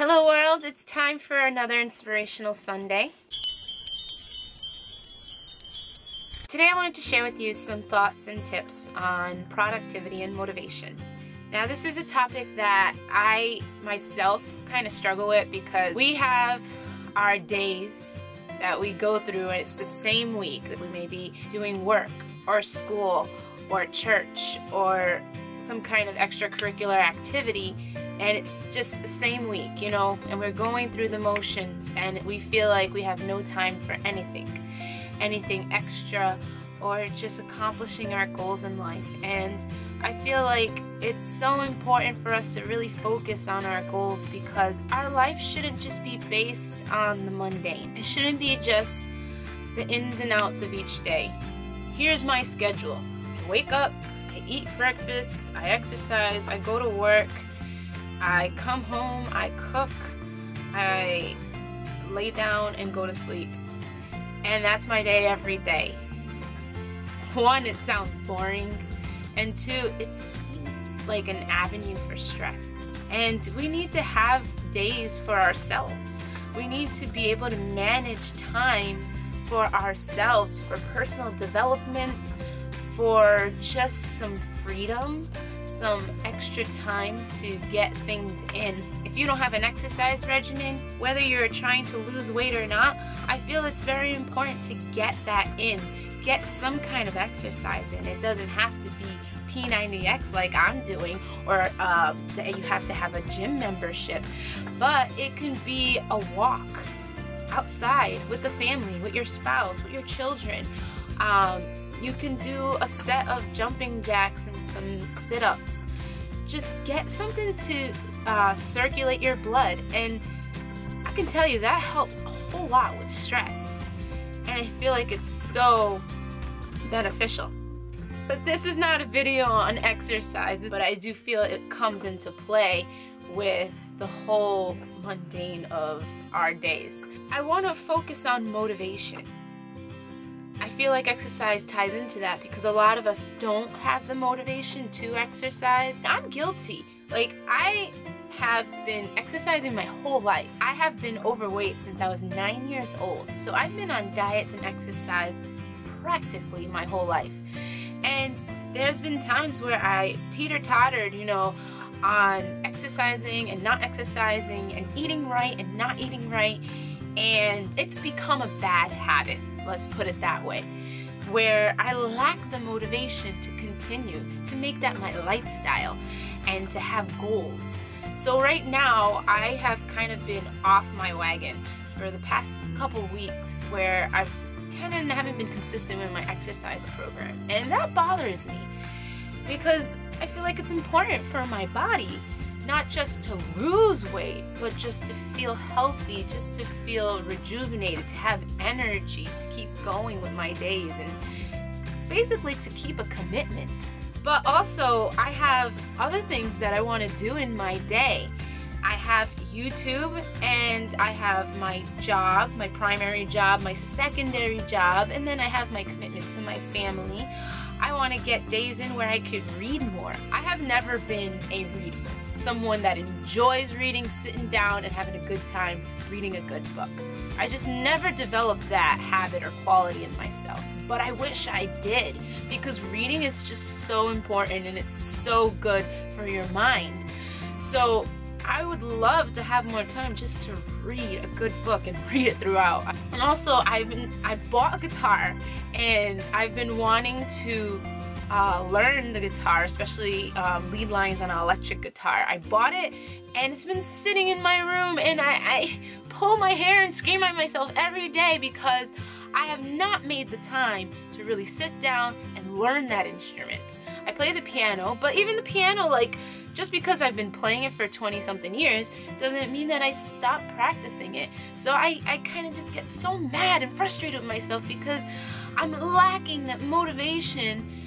Hello world, it's time for another Inspirational Sunday. Today I wanted to share with you some thoughts and tips on productivity and motivation. Now this is a topic that I myself kind of struggle with because we have our days that we go through and it's the same week that we may be doing work or school or church or some kind of extracurricular activity, and it's just the same week, you know, and we're going through the motions and we feel like we have no time for anything extra or just accomplishing our goals in life. And I feel like it's so important for us to really focus on our goals because our life shouldn't just be based on the mundane. It shouldn't be just the ins and outs of each day. Here's my schedule. I wake up, I eat breakfast, I exercise, I go to work, I come home, I cook, I lay down and go to sleep. And that's my day every day. One, it sounds boring, and two, it seems like an avenue for stress. And we need to have days for ourselves. We need to be able to manage time for ourselves, for personal development, for just some freedom, some extra time to get things in. If you don't have an exercise regimen, whether you're trying to lose weight or not, I feel it's very important to get that in. Get some kind of exercise in. It doesn't have to be P90X like I'm doing, or that you have to have a gym membership, but it can be a walk outside with the family, with your spouse, with your children. You can do a set of jumping jacks and some sit-ups. Just get something to circulate your blood, and I can tell you that helps a whole lot with stress, and I feel like it's so beneficial. But this is not a video on exercises, but I do feel it comes into play with the whole mundane of our days. I want to focus on motivation. I feel like exercise ties into that because a lot of us don't have the motivation to exercise. I'm guilty. Like, I have been exercising my whole life. I have been overweight since I was 9 years old. So I've been on diets and exercise practically my whole life. And there's been times where I teeter-tottered, you know, on exercising and not exercising and eating right and not eating right. And it's become a bad habit, let's put it that way, where I lack the motivation to continue, to make that my lifestyle and to have goals. So right now, I have kind of been off my wagon for the past couple weeks where I've kind of haven't been consistent with my exercise program. And that bothers me because I feel like it's important for my body not just to lose weight, but just to feel healthy, just to feel rejuvenated, to have energy, to keep going with my days, and basically to keep a commitment. But also, I have other things that I want to do in my day. I have YouTube, and I have my job, my primary job, my secondary job, and then I have my commitment to my family. I want to get days in where I could read more. I have never been a reader. Someone that enjoys reading, sitting down and having a good time reading a good book. I just never developed that habit or quality in myself, but I wish I did, because reading is just so important and it's so good for your mind. So I would love to have more time just to read a good book and read it throughout. And also I bought a guitar, and I've been wanting to learn the guitar, especially lead lines on an electric guitar. I bought it and it's been sitting in my room, and I pull my hair and scream at myself every day because I have not made the time to really sit down and learn that instrument. I play the piano, but even the piano, like, just because I've been playing it for 20-something years doesn't mean that I stopped practicing it. So I kind of just get so mad and frustrated with myself because I'm lacking that motivation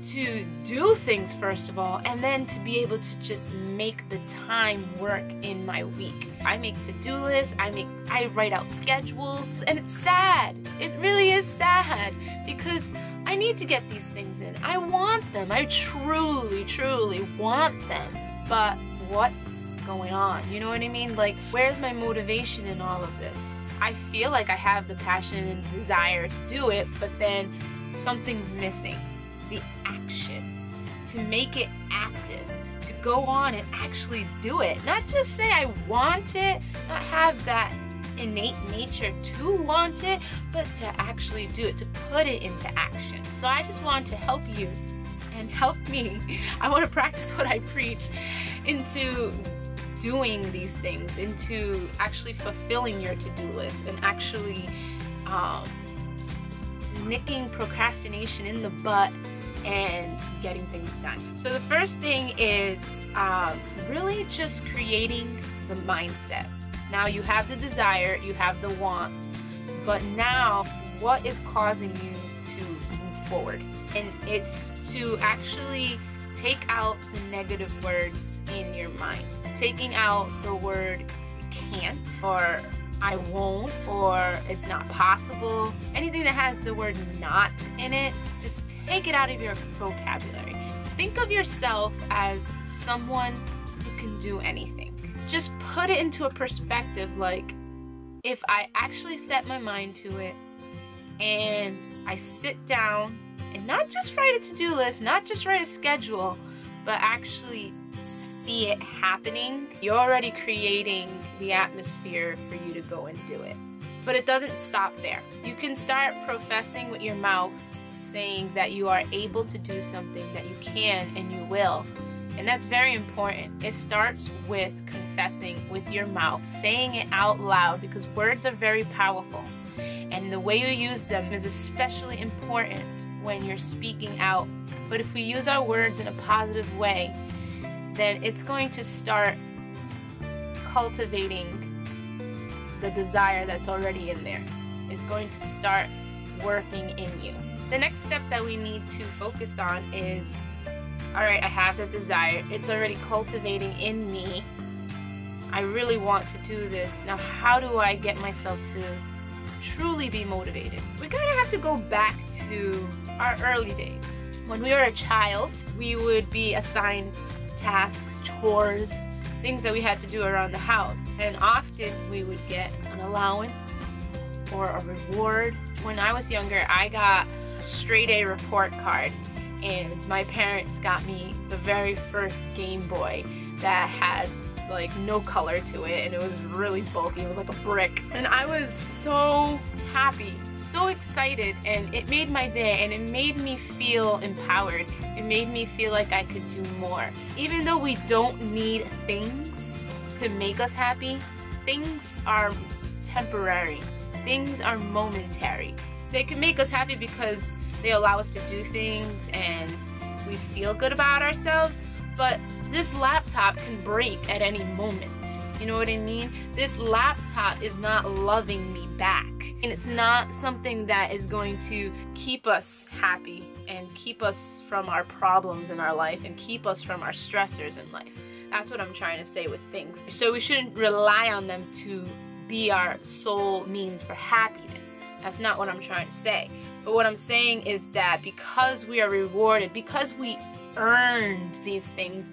to do things first of all, and then to be able to just make the time work in my week. I make to-do lists, I write out schedules, and it's sad. It really is sad because I need to get these things in. I want them. I truly, truly want them. But what's going on? You know what I mean? Like, where's my motivation in all of this? I feel like I have the passion and desire to do it, but then something's missing. The action. To make it active. To go on and actually do it. Not just say I want it, not have that innate nature to want it, but to actually do it, to put it into action. So I just want to help you and help me. I want to practice what I preach into doing these things, into actually fulfilling your to-do list and actually nicking procrastination in the butt and getting things done. So the first thing is really just creating the mindset. Now you have the desire, you have the want, but now what is causing you to move forward? And it's to actually take out the negative words in your mind. Taking out the word can't, or I won't, or it's not possible. Anything that has the word not in it, just take it out of your vocabulary. Think of yourself as someone who can do anything. Just put it into a perspective, like, if I actually set my mind to it and I sit down and not just write a to-do list, not just write a schedule, but actually see it happening, you're already creating the atmosphere for you to go and do it. But it doesn't stop there. You can start professing with your mouth, saying that you are able to do something, that you can and you will. And that's very important. It starts with confessing with your mouth, saying it out loud, because words are very powerful. And the way you use them is especially important when you're speaking out. But if we use our words in a positive way, then it's going to start cultivating the desire that's already in there. It's going to start working in you. The next step that we need to focus on is, all right, I have the desire. It's already cultivating in me. I really want to do this. Now, how do I get myself to truly be motivated? We kind of have to go back to our early days. When we were a child, we would be assigned tasks, chores, things that we had to do around the house. And often we would get an allowance or a reward. When I was younger, I got a straight A report card, and my parents got me the very first Game Boy that had like no color to it, and it was really bulky. It was like a brick, and I was so happy, so excited, and it made my day, and it made me feel empowered. It made me feel like I could do more. Even though we don't need things to make us happy, things are temporary. Things are momentary. They can make us happy because they allow us to do things and we feel good about ourselves, but this laptop can break at any moment. You know what I mean? This laptop is not loving me back. And it's not something that is going to keep us happy and keep us from our problems in our life and keep us from our stressors in life. That's what I'm trying to say with things. So we shouldn't rely on them to be our sole means for happiness. That's not what I'm trying to say. But what I'm saying is that because we are rewarded, because we earned these things,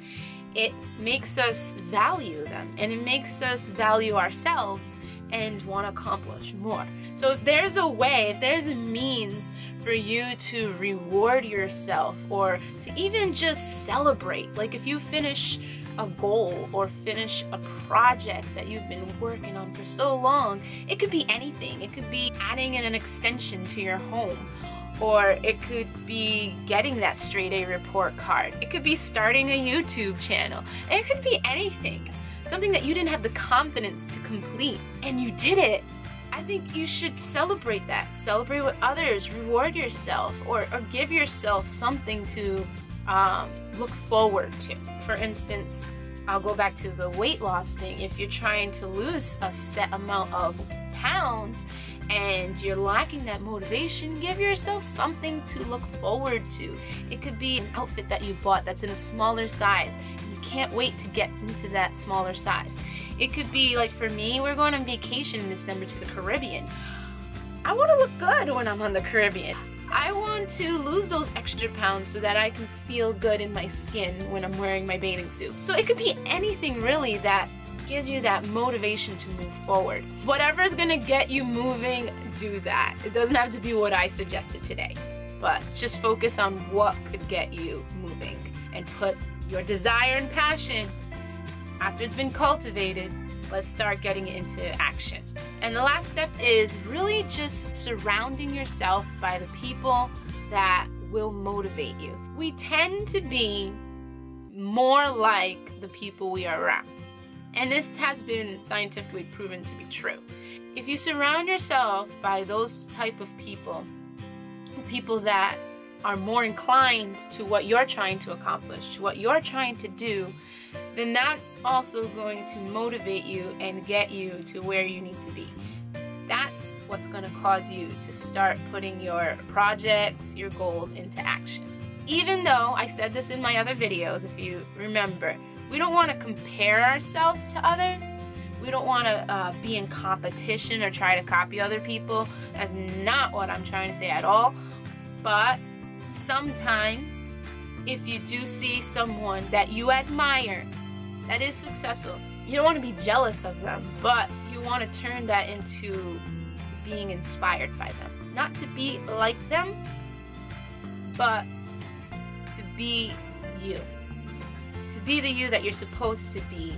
it makes us value them, and it makes us value ourselves and want to accomplish more. So if there's a way, if there's a means for you to reward yourself, or to even just celebrate, like if you finish a goal or finish a project that you've been working on for so long, it could be anything. It could be adding in an extension to your home, or it could be getting that straight A report card. It could be starting a YouTube channel. It could be anything. Something that you didn't have the confidence to complete, and you did it. I think you should celebrate that. Celebrate with others, reward yourself, or give yourself something to look forward to. For instance, I'll go back to the weight loss thing. If you're trying to lose a set amount of pounds and you're lacking that motivation, give yourself something to look forward to. It could be an outfit that you bought that's in a smaller size and you can't wait to get into that smaller size. It could be, like for me, we're going on vacation in December to the Caribbean. I want to look good when I'm on the Caribbean. I want to lose those extra pounds so that I can feel good in my skin when I'm wearing my bathing suit. So it could be anything really that gives you that motivation to move forward. Whatever is gonna get you moving, do that. It doesn't have to be what I suggested today, but just focus on what could get you moving and put your desire and passion, after it's been cultivated, let's start getting into action. And the last step is really just surrounding yourself by the people that will motivate you. We tend to be more like the people we are around. And this has been scientifically proven to be true. If you surround yourself by those type of people, people that are more inclined to what you're trying to accomplish, to what you're trying to do, then that's also going to motivate you and get you to where you need to be. That's what's going to cause you to start putting your projects, your goals into action. Even though I said this in my other videos, if you remember, we don't want to compare ourselves to others. We don't want to be in competition or try to copy other people. That's not what I'm trying to say at all. But sometimes, if you do see someone that you admire that is successful, you don't want to be jealous of them, but you want to turn that into being inspired by them. Not to be like them, but to be you. To be the you that you're supposed to be.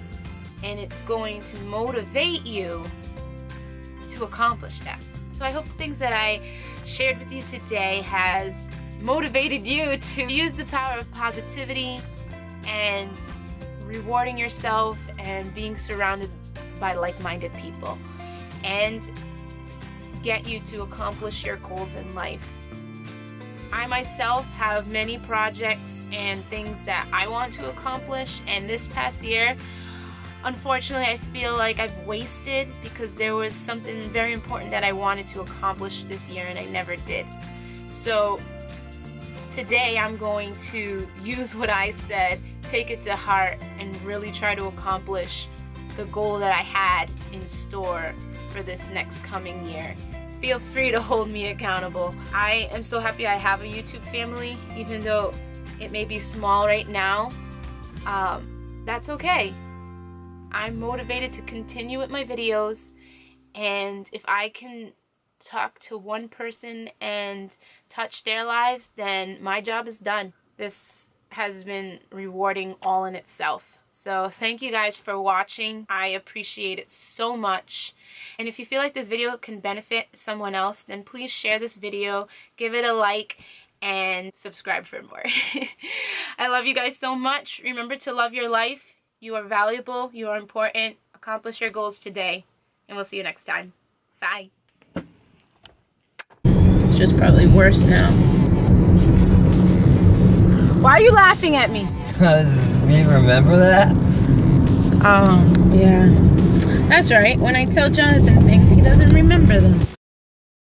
And it's going to motivate you to accomplish that. So I hope the things that I shared with you today has motivated you to use the power of positivity and rewarding yourself and being surrounded by like-minded people, and get you to accomplish your goals in life. I myself have many projects and things that I want to accomplish, and this past year, unfortunately, I feel like I've wasted because there was something very important that I wanted to accomplish this year and I never did. So today I'm going to use what I said, take it to heart, and really try to accomplish the goal that I had in store for this next coming year. Feel free to hold me accountable. I am so happy I have a YouTube family, even though it may be small right now. That's okay. I'm motivated to continue with my videos, and if I can talk to one person and touch their lives, then my job is done. This has been rewarding all in itself. So thank you guys for watching. I appreciate it so much. And if you feel like this video can benefit someone else, then please share this video, give it a like, and subscribe for more. I love you guys so much. Remember to love your life. You are valuable, you are important. Accomplish your goals today, and we'll see you next time. Bye. It's just probably worse now. Why are you laughing at me? Because we remember that? Oh, yeah. That's right. When I tell Jonathan things, he doesn't remember them.